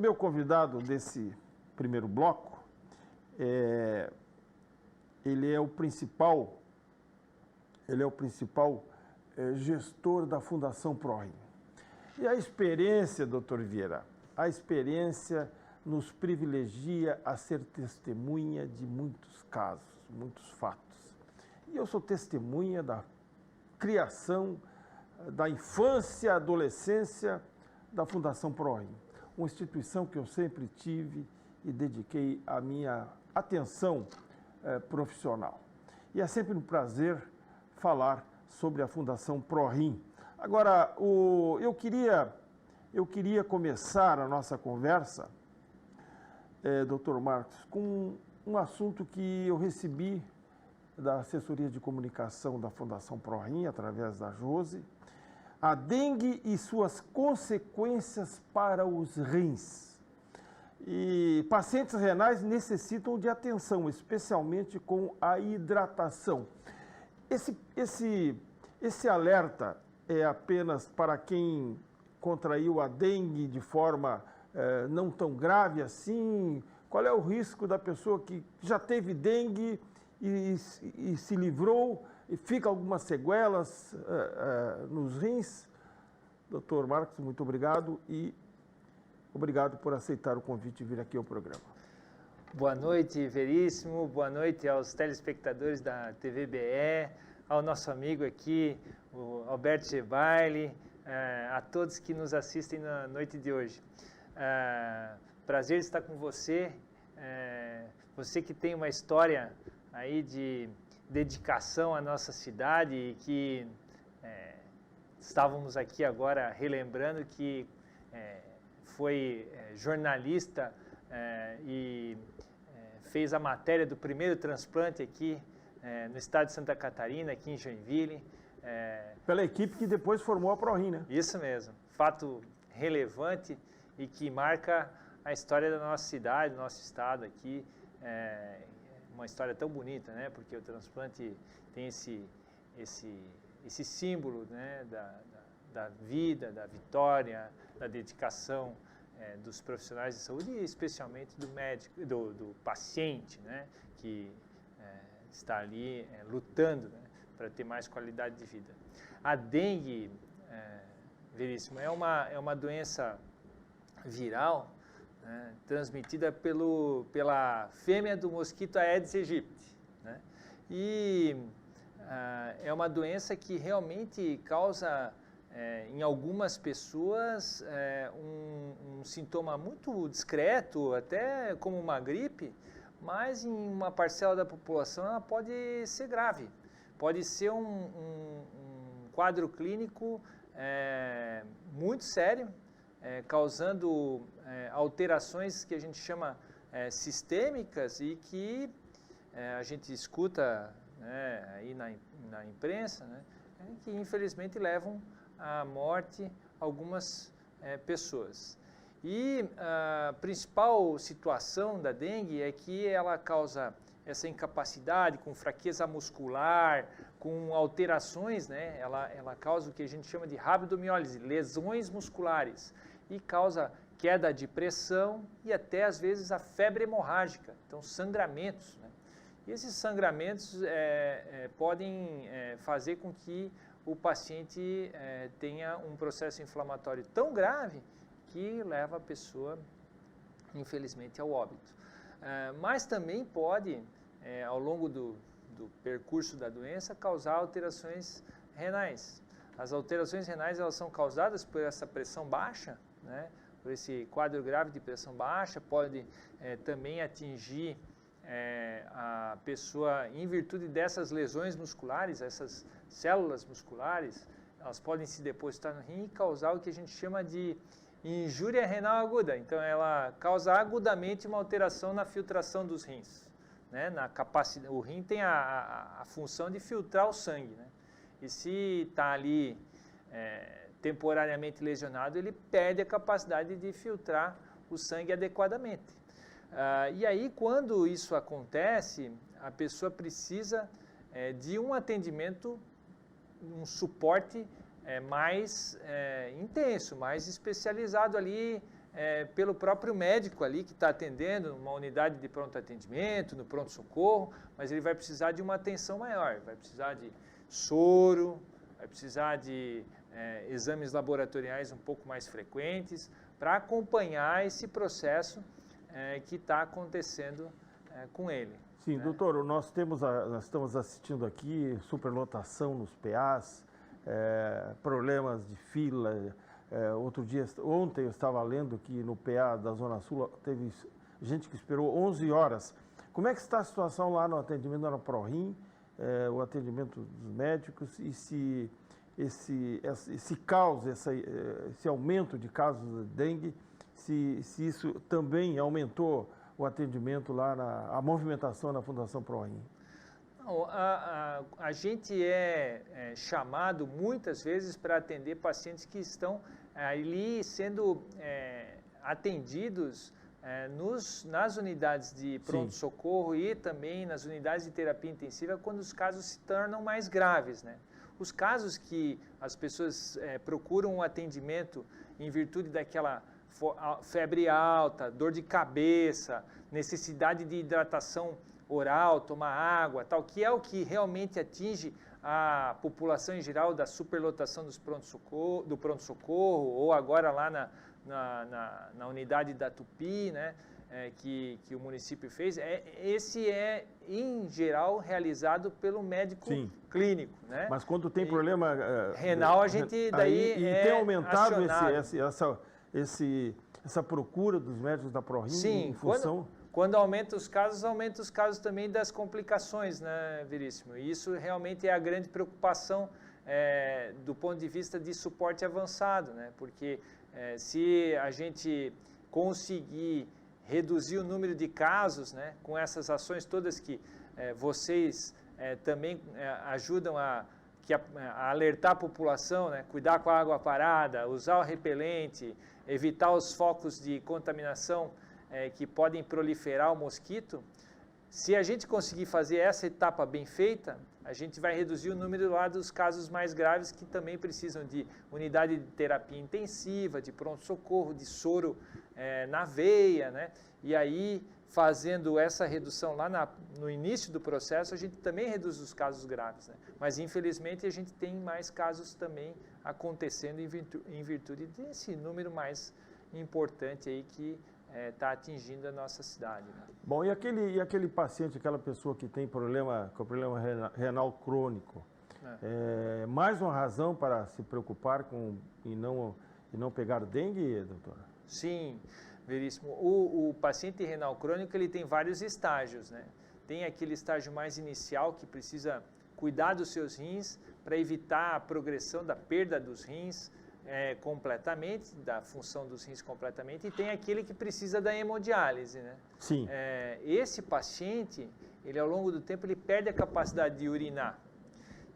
Meu convidado desse primeiro bloco, ele é o principal gestor da Fundação ProRim. E a experiência, doutor Vieira, a experiência nos privilegia a ser testemunha de muitos casos, muitos fatos. E eu sou testemunha da criação, da infância, adolescência da Fundação ProRim, uma instituição que eu sempre tive e dediquei a minha atenção profissional. E é sempre um prazer falar sobre a Fundação ProRim. Agora, eu queria começar a nossa conversa, doutor Marcos, com um assunto que eu recebi da assessoria de comunicação da Fundação ProRim, através da Josi, a dengue e suas consequências para os rins. E pacientes renais necessitam de atenção, especialmente com a hidratação. Esse alerta é apenas para quem contraiu a dengue de forma não tão grave assim? Qual é o risco da pessoa que já teve dengue e se livrou e fica algumas sequelas nos rins? Doutor Marcos, muito obrigado e obrigado por aceitar o convite e vir aqui ao programa. Boa noite, Veríssimo. Boa noite aos telespectadores da TVBE, ao nosso amigo aqui, o Alberto Gebaili, a todos que nos assistem na noite de hoje. Prazer estar com você, você que tem uma história aí de dedicação à nossa cidade e que estávamos aqui agora relembrando que foi jornalista e fez a matéria do primeiro transplante aqui no estado de Santa Catarina, aqui em Joinville. Pela equipe que depois formou a ProRim, né? Isso mesmo, fato relevante e que marca a história da nossa cidade, do nosso estado aqui. Uma história tão bonita, né? Porque o transplante tem esse símbolo, né? da vida, da vitória, da dedicação dos profissionais de saúde e especialmente do médico, do paciente, né? Que está ali lutando, né? Para ter mais qualidade de vida. A dengue, Veríssimo, é uma doença viral, né? Transmitida pela fêmea do mosquito Aedes aegypti, né? E é uma doença que realmente causa em algumas pessoas um sintoma muito discreto, até como uma gripe, mas em uma parcela da população ela pode ser grave. Pode ser um quadro clínico muito sério, causando alterações que a gente chama sistêmicas e que a gente escuta, né, aí na imprensa, né, que infelizmente levam à morte algumas pessoas. E a principal situação da dengue é que ela causa essa incapacidade, com fraqueza muscular, com alterações, né? Ela causa o que a gente chama de rabdomiólise, lesões musculares, e causa queda de pressão e até às vezes a febre hemorrágica, então sangramentos, né? E esses sangramentos podem fazer com que o paciente tenha um processo inflamatório tão grave que leva a pessoa, infelizmente, ao óbito. Mas também pode, ao longo do percurso da doença, causar alterações renais. As alterações renais elas são causadas por essa pressão baixa, né? Por esse quadro grave de pressão baixa, pode também atingir a pessoa em virtude dessas lesões musculares, essas células musculares, elas podem se depositar no rim e causar o que a gente chama de injúria renal aguda. Então, ela causa agudamente uma alteração na filtração dos rins, né? Na capacidade, o rim tem a função de filtrar o sangue, né? E se está ali temporariamente lesionado, ele perde a capacidade de filtrar o sangue adequadamente. E aí, quando isso acontece, a pessoa precisa de um atendimento, um suporte mais intenso, mais especializado ali pelo próprio médico ali que está atendendo, numa unidade de pronto atendimento, no pronto-socorro, mas ele vai precisar de uma atenção maior, vai precisar de soro, vai precisar de exames laboratoriais um pouco mais frequentes para acompanhar esse processo que está acontecendo com ele. Sim, né? Doutor, nós estamos assistindo aqui superlotação nos PAs, problemas de fila. Ontem eu estava lendo que no PA da Zona Sul teve gente que esperou 11 horas. Como é que está a situação lá no atendimento na ProRim, o atendimento dos médicos, e se esse caos, esse aumento de casos de dengue, se isso também aumentou o atendimento lá, a movimentação na Fundação ProRim? Não, a gente é chamado muitas vezes para atender pacientes que estão ali sendo atendidos nas unidades de pronto-socorro e também nas unidades de terapia intensiva quando os casos se tornam mais graves, né? Os casos que as pessoas procuram um atendimento em virtude daquela febre alta, dor de cabeça, necessidade de hidratação oral, tomar água, tal, que é o que realmente atinge a população em geral da superlotação do pronto-socorro, ou agora lá na unidade da Tupi, né, que o município fez, esse em geral, realizado pelo médico clínico. Né? Mas quando tem problema renal, a gente daí tem aumentado acionado. essa procura dos médicos da ProRim em função... Quando aumenta os casos também das complicações, né, Veríssimo? E isso realmente é a grande preocupação do ponto de vista de suporte avançado, né? Porque se a gente conseguir reduzir o número de casos, né, com essas ações todas que vocês também ajudam a alertar a população, né, cuidar com a água parada, usar o repelente, evitar os focos de contaminação que podem proliferar o mosquito, se a gente conseguir fazer essa etapa bem feita, a gente vai reduzir o número lá dos casos mais graves que também precisam de unidade de terapia intensiva, de pronto-socorro, de soro na veia, né? E aí, fazendo essa redução lá no início do processo, a gente também reduz os casos graves, né? Mas, infelizmente, a gente tem mais casos também acontecendo em virtude desse número mais importante aí que está atingindo a nossa cidade. Né? Bom, e aquele paciente, aquela pessoa que tem problema renal crônico, mais uma razão para se preocupar e não pegar dengue, doutora? Sim, Veríssimo. O paciente renal crônico ele tem vários estágios, né? Tem aquele estágio mais inicial que precisa cuidar dos seus rins para evitar a progressão da perda dos rins, completamente, da função dos rins completamente, e tem aquele que precisa da hemodiálise, né? Sim. Esse paciente, ele ao longo do tempo, ele perde a capacidade de urinar.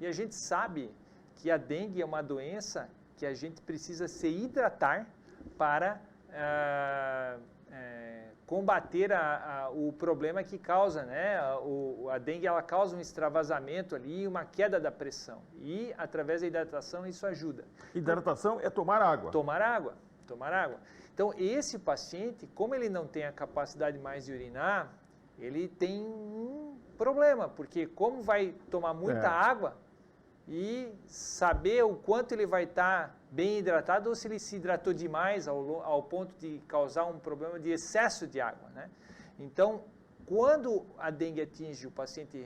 E a gente sabe que a dengue é uma doença que a gente precisa se hidratar para combater o problema que causa, né? A dengue ela causa um extravasamento ali, uma queda da pressão. E, através da hidratação, isso ajuda. Hidratação é tomar água. Tomar água. Então, esse paciente, como ele não tem a capacidade mais de urinar, ele tem um problema, porque como vai tomar muita água e saber o quanto ele vai estar bem hidratado ou se ele se hidratou demais ao ponto de causar um problema de excesso de água, né? Então, quando a dengue atinge o paciente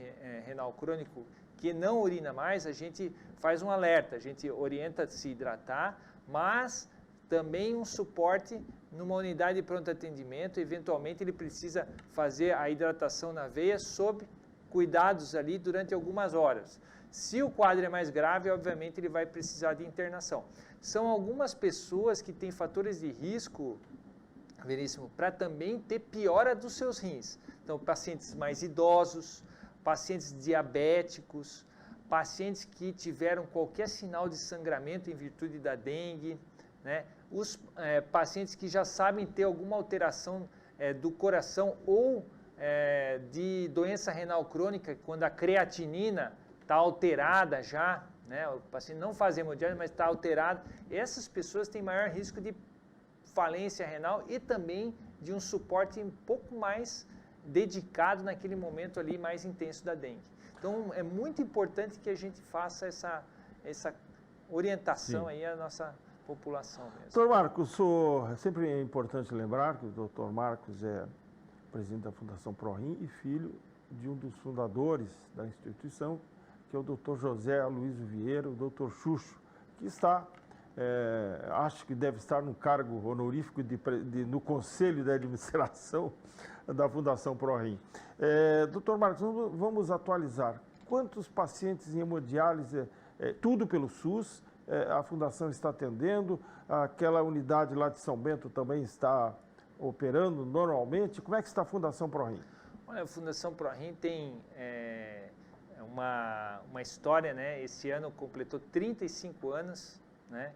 renal crônico que não urina mais, a gente faz um alerta, a gente orienta a se hidratar, mas também um suporte numa unidade de pronto atendimento, eventualmente ele precisa fazer a hidratação na veia sob cuidados ali durante algumas horas. Se o quadro é mais grave, obviamente ele vai precisar de internação. São algumas pessoas que têm fatores de risco, Veríssimo, para também ter piora dos seus rins. Então, pacientes mais idosos, pacientes diabéticos, pacientes que tiveram qualquer sinal de sangramento em virtude da dengue, né? Os pacientes que já sabem ter alguma alteração do coração ou de doença renal crônica, quando a creatinina está alterada já, né? O paciente não faz hemodiálise, mas está alterado. Essas pessoas têm maior risco de falência renal e também de um suporte um pouco mais dedicado naquele momento ali mais intenso da dengue. Então, é muito importante que a gente faça essa orientação Sim. aí à nossa população mesmo. Doutor Marcos, sempre é importante lembrar que o doutor Marcos é presidente da Fundação ProRim e filho de um dos fundadores da instituição, que é o doutor José Aloysio Vieira, o doutor Xuxo, que está, acho que deve estar no cargo honorífico no Conselho de Administração da Fundação ProRim. Doutor Marcos, vamos atualizar. Quantos pacientes em hemodiálise, tudo pelo SUS, a Fundação está atendendo? Aquela unidade lá de São Bento também está operando normalmente? Como é que está a Fundação ProRim? Olha, a Fundação ProRim tem uma história, né? Esse ano completou 35 anos, né?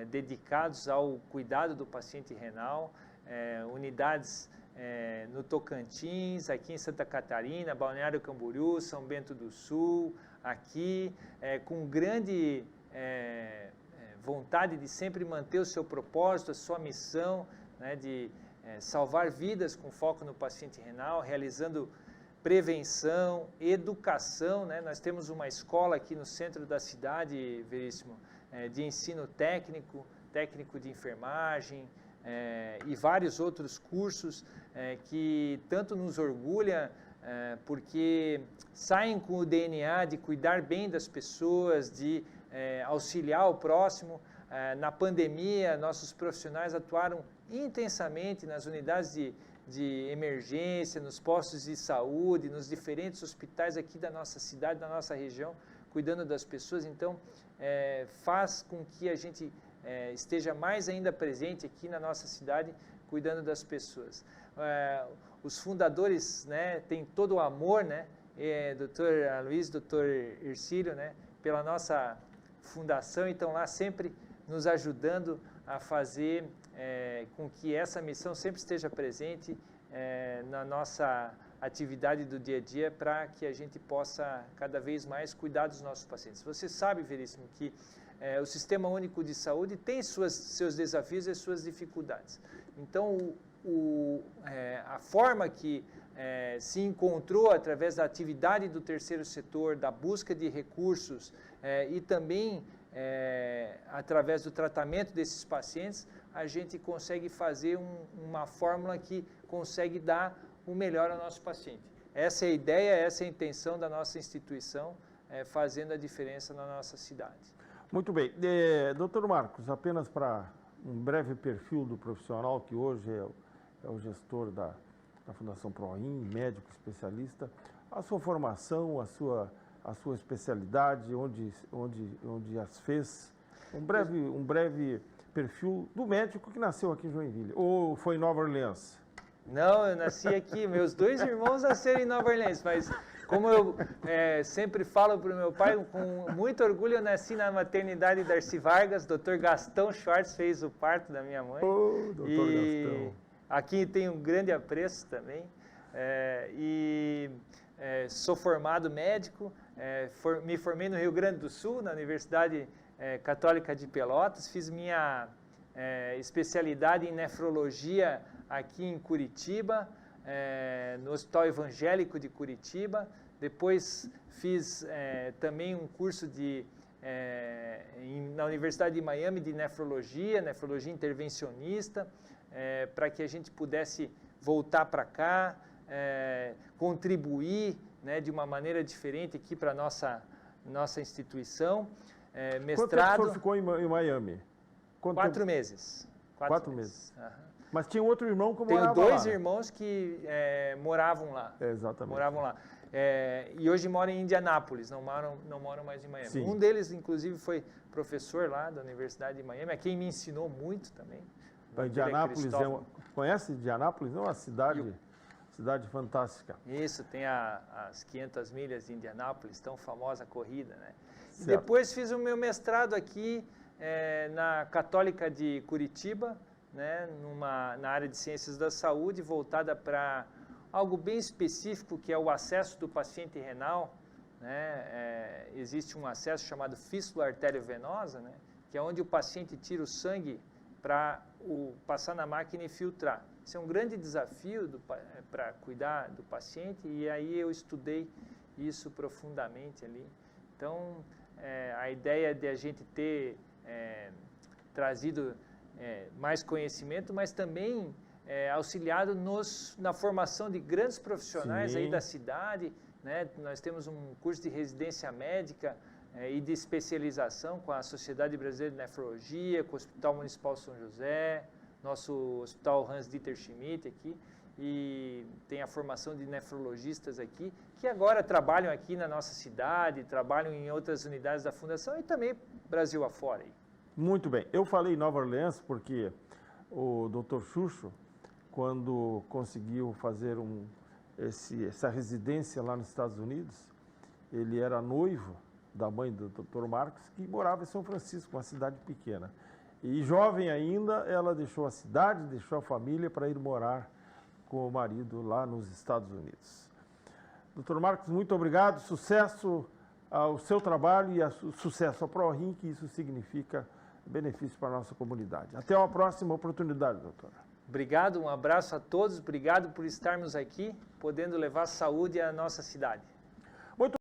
Dedicados ao cuidado do paciente renal, unidades no Tocantins, aqui em Santa Catarina, Balneário Camboriú, São Bento do Sul, aqui, com grande vontade de sempre manter o seu propósito, a sua missão, né, de salvar vidas com foco no paciente renal, realizando prevenção, educação, né? Nós temos uma escola aqui no centro da cidade, Veríssimo, de ensino técnico, técnico de enfermagem, e vários outros cursos que tanto nos orgulha, porque saem com o DNA de cuidar bem das pessoas, de auxiliar o próximo. Na pandemia, nossos profissionais atuaram intensamente nas unidades de emergência, nos postos de saúde, nos diferentes hospitais aqui da nossa cidade, da nossa região, cuidando das pessoas. Então, faz com que a gente esteja mais ainda presente aqui na nossa cidade, cuidando das pessoas. Os fundadores, né, têm todo o amor, né, Dr. Aloysio, Dr. Hercílio, né, pela nossa fundação, e estão lá sempre nos ajudando a fazer com que essa missão sempre esteja presente na nossa atividade do dia a dia, para que a gente possa cada vez mais cuidar dos nossos pacientes. Você sabe, Veríssimo, que o Sistema Único de Saúde tem seus desafios e suas dificuldades. Então, a forma que se encontrou através da atividade do terceiro setor, da busca de recursos e também através do tratamento desses pacientes, a gente consegue fazer uma fórmula que consegue dar o melhor ao nosso paciente. Essa é a ideia, essa é a intenção da nossa instituição, fazendo a diferença na nossa cidade. Muito bem. Doutor Marcos, apenas para um breve perfil do profissional que hoje é o gestor da Fundação ProRim, médico especialista, a sua formação, a sua especialidade, onde as fez, um breve perfil do médico que nasceu aqui em Joinville, ou foi em Nova Orleans? Não, eu nasci aqui, meus dois irmãos nasceram em Nova Orleans, mas como eu sempre falo para o meu pai, com muito orgulho, eu nasci na maternidade Darcy Vargas, Dr. Gastão Schwartz fez o parto da minha mãe. Oh, doutor Gastão. Aqui tem um grande apreço também, sou formado médico, me formei no Rio Grande do Sul, na Universidade Católica de Pelotas, fiz minha especialidade em nefrologia aqui em Curitiba, no Hospital Evangélico de Curitiba. Depois fiz também um curso na Universidade de Miami de nefrologia intervencionista, para que a gente pudesse voltar para cá, contribuir, né, de uma maneira diferente aqui para a nossa instituição. Mestrado. Quanto tempo o senhor ficou em Miami? 4 meses. 4 meses. Uhum. Mas tinha outro irmão que morava lá. Tenho 2 irmãos que moravam lá. Exatamente. Moravam lá. E hoje moram em Indianápolis, não moram mais em Miami. Sim. Um deles, inclusive, foi professor lá da Universidade de Miami, quem me ensinou muito também. Indianápolis conhece Indianápolis? É uma cidade fantástica. Isso, tem as 500 milhas de Indianápolis, tão famosa corrida, né? Depois fiz o meu mestrado aqui na Católica de Curitiba, né, na área de Ciências da Saúde, voltada para algo bem específico, que é o acesso do paciente renal, né? Existe um acesso chamado fístula arteriovenosa, né, que é onde o paciente tira o sangue para passar na máquina e filtrar. Isso é um grande desafio para cuidar do paciente, e aí eu estudei isso profundamente ali. Então, a ideia de a gente ter trazido mais conhecimento, mas também auxiliado na formação de grandes profissionais aí da cidade, né? Nós temos um curso de residência médica e de especialização com a Sociedade Brasileira de Nefrologia, com o Hospital Municipal São José, nosso Hospital Hans-Dieter Schmidt aqui, e tem a formação de nefrologistas aqui, que agora trabalham aqui na nossa cidade, trabalham em outras unidades da Fundação e também Brasil afora. Aí. Muito bem. Eu falei Nova Orleans porque o Dr. Chucho, quando conseguiu fazer essa residência lá nos Estados Unidos, ele era noivo da mãe do Dr. Marcos, que morava em São Francisco, uma cidade pequena. E jovem ainda, ela deixou a cidade, deixou a família para ir morar com o marido lá nos Estados Unidos. Dr. Marcos, muito obrigado, sucesso ao seu trabalho e sucesso ao ProRim, que isso significa benefício para a nossa comunidade. Até uma próxima oportunidade, doutora. Obrigado, um abraço a todos, obrigado por estarmos aqui, podendo levar saúde à nossa cidade.